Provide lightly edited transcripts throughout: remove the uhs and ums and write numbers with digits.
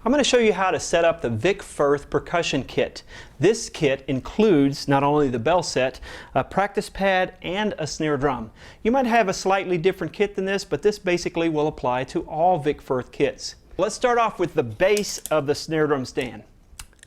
I'm going to show you how to set up the Vic Firth percussion kit. This kit includes not only the bell set, a practice pad, and a snare drum. You might have a slightly different kit than this, but this basically will apply to all Vic Firth kits. Let's start off with the base of the snare drum stand.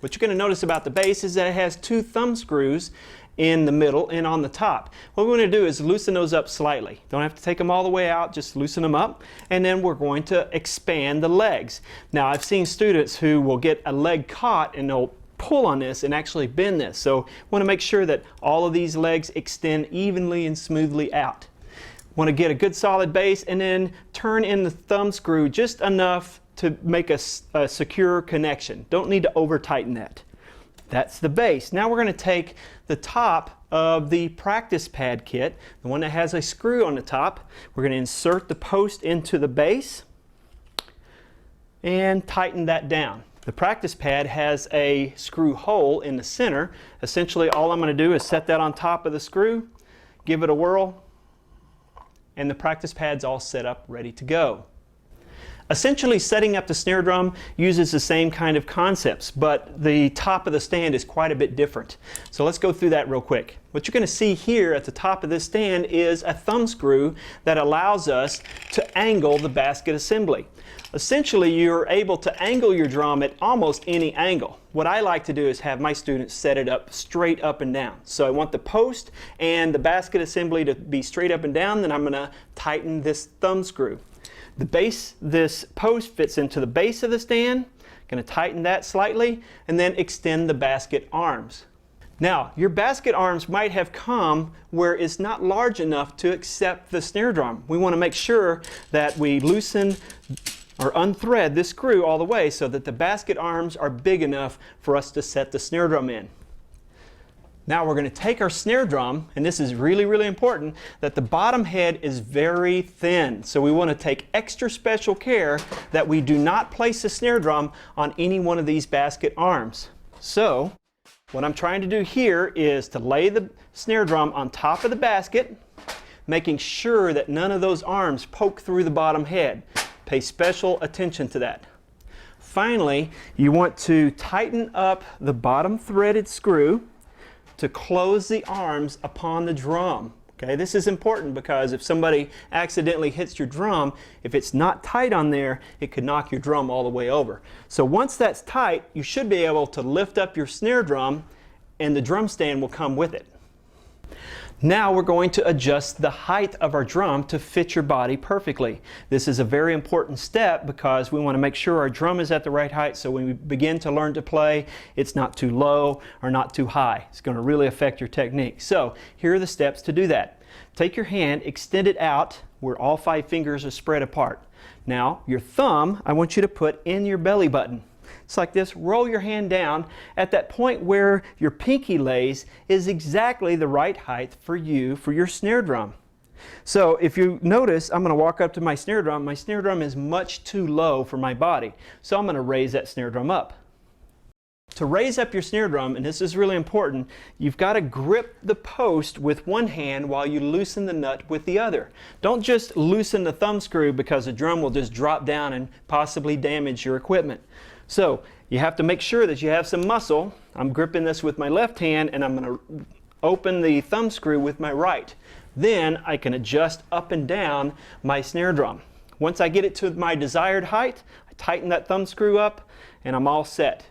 What you're going to notice about the base is that it has two thumb screws in the middle and on the top. What we're going to do is loosen those up slightly. Don't have to take them all the way out, just loosen them up, and then we're going to expand the legs. Now, I've seen students who will get a leg caught and they'll pull on this and actually bend this. So want to make sure that all of these legs extend evenly and smoothly out. Want to get a good solid base and then turn in the thumb screw just enough to make a secure connection. Don't need to over tighten that. That's the base. Now we're going to take the top of the practice pad kit, the one that has a screw on the top. We're going to insert the post into the base and tighten that down. The practice pad has a screw hole in the center. Essentially all I'm going to do is set that on top of the screw, give it a whirl, and the practice pad's all set up, ready to go. Essentially, setting up the snare drum uses the same kind of concepts, but the top of the stand is quite a bit different. So let's go through that real quick. What you're going to see here at the top of this stand is a thumb screw that allows us to angle the basket assembly. Essentially, you're able to angle your drum at almost any angle. What I like to do is have my students set it up straight up and down. So I want the post and the basket assembly to be straight up and down, then I'm going to tighten this thumb screw. The base, this post fits into the base of the stand. Going to tighten that slightly and then extend the basket arms. Now, your basket arms might have come where it's not large enough to accept the snare drum. We want to make sure that we loosen or unthread this screw all the way so that the basket arms are big enough for us to set the snare drum in. Now we're going to take our snare drum, and this is really, really important, that the bottom head is very thin. So we want to take extra special care that we do not place the snare drum on any one of these basket arms. So what I'm trying to do here is to lay the snare drum on top of the basket, making sure that none of those arms poke through the bottom head. Pay special attention to that. Finally, you want to tighten up the bottom threaded screw to close the arms upon the drum. Okay, this is important because if somebody accidentally hits your drum, if it's not tight on there, it could knock your drum all the way over. So once that's tight, you should be able to lift up your snare drum and the drum stand will come with it. Now we're going to adjust the height of our drum to fit your body perfectly. This is a very important step because we want to make sure our drum is at the right height so when we begin to learn to play, it's not too low or not too high. It's going to really affect your technique. So here are the steps to do that. Take your hand, extend it out where all 5 fingers are spread apart. Now your thumb, I want you to put in your belly button. It's like this. Roll your hand down. At that point where your pinky lays is exactly the right height for you for your snare drum. So if you notice, I'm going to walk up to my snare drum. My snare drum is much too low for my body. So I'm going to raise that snare drum up. To raise up your snare drum, and this is really important, you've got to grip the post with one hand while you loosen the nut with the other. Don't just loosen the thumb screw because the drum will just drop down and possibly damage your equipment. So you have to make sure that you have some muscle. I'm gripping this with my left hand and I'm going to open the thumb screw with my right. Then I can adjust up and down my snare drum. Once I get it to my desired height, I tighten that thumb screw up and I'm all set.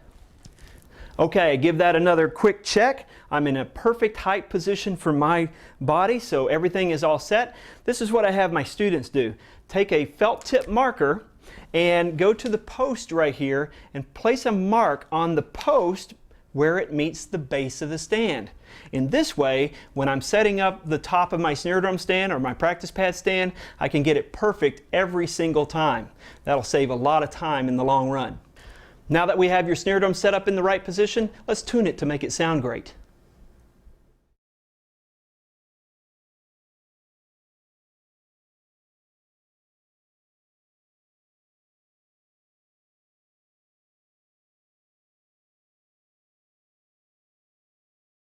Okay, give that another quick check. I'm in a perfect height position for my body, so everything is all set. This is what I have my students do. Take a felt tip marker and go to the post right here and place a mark on the post where it meets the base of the stand. In this way, when I'm setting up the top of my snare drum stand or my practice pad stand, I can get it perfect every single time. That'll save a lot of time in the long run. Now that we have your snare drum set up in the right position, let's tune it to make it sound great.